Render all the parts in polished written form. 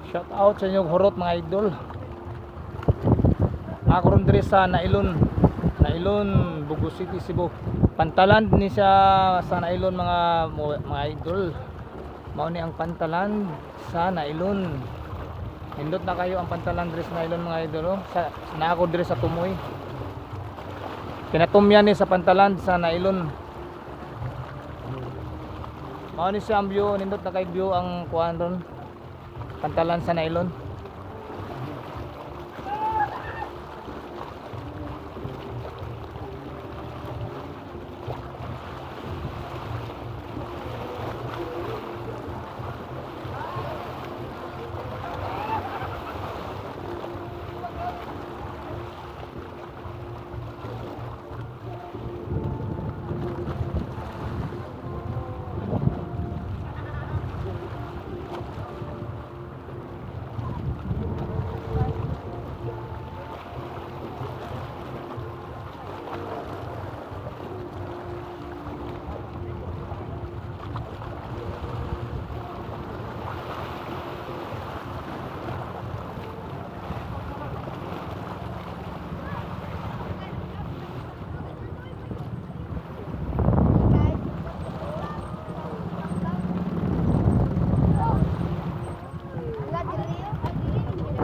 Shout out sa inyong hurot mga idol. Ako ron diri sa Nailon, Bugo City, Cebu. Pantalan ni siya sa Nailon mga idol. Mao ni ang pantalan sa Nailon. Hindot na kayo ang pantalan diri sa Nailon mga idol. Oh. Na ako diri sa Tumoy. Kinatumyan ni sa pantalan sa Nailon. Mao ni siya ang view, nindot na kay view ang kuan ron. Pantalan sa Nailon.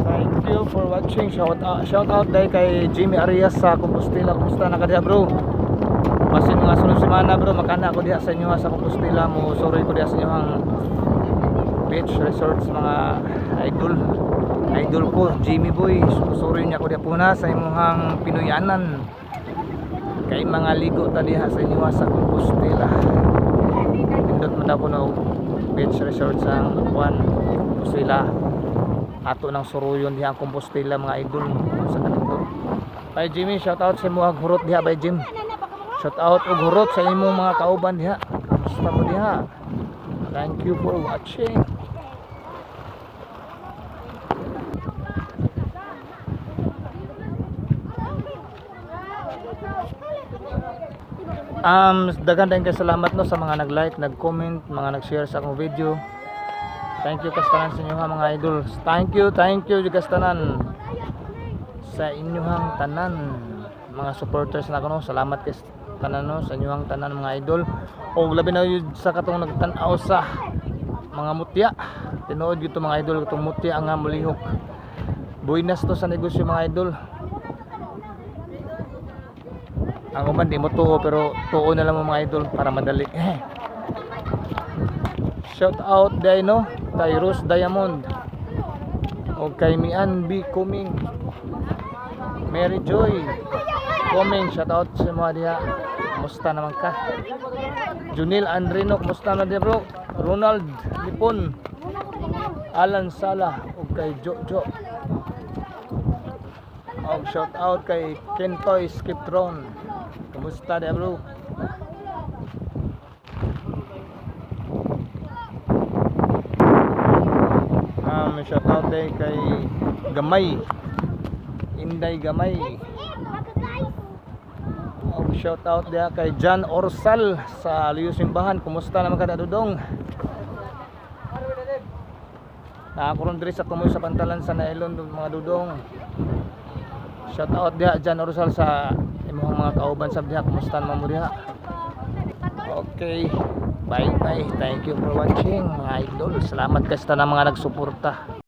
Thank you for watching. Shout out dahil kay Jimmy Arias sa Compostela. Kumusta na ka diha bro? Masin mga sunod semana bro, makana ako diha sa inyo sa Compostela. Mo sorry ko diha sa inyo ang beach resorts mga idol ko Jimmy Boy. Sorry niya ko diha puna sa imong Pinoyanan. Kay mga ligo ta diha sa inyo sa Compostela. Pindot man ako no beach resorts ang Juan Compostela. Ato ng Suruyon diha ang Compostela mga idol sa kanto. Bye Jimmy, shout out sa imong hurot diha by Jim. Shout out og hurot sa imong mga kauban diha. Kamusta mo diha? Thank you for watching. Dagan kay salamat no sa mga nag-like, nag-comment, mga nag-share sa akong video. Thank you kastanan sa inyo mga idol. Thank you kastanan sa inyong tanan mga supporters na kuno. Salamat kastanan no sa inyong tanan mga idol. Og labi na yun sa katong nagtan-aw sa mga mutya. Tinuod gyud mga idol katong mutya nga mulihok. Buinas to sa negosyo mga idol. Ang uman di mo tuo pero tuo na lang mga idol para madali. Shout out day no kay Rose Diamond o kay Mian B. Coming, Mary Joy Coming, shout out sa mga diha. Kumusta naman ka? Junil Andrino, kumusta na diha bro? Ronald Lipon, Alan Sala o kay Jojo. O shout out kay Kentoy Skiptron, kumusta diha bro? Shout out day kay Gamay, Inday Gamay. Shout out dia kay John Orsal sa Liyo Simbahan. Kumusta naman ka Dudong? Ako ron diri sa Tumoy sa pantalan sa Nailon mga Dudong. Shout out dia John Orsal sa imong mga kauban sab diha. Kumusta naman mo diha? Okay. Bye bye. Thank you for watching mga idol. Salamat kasta na mga nagsuporta.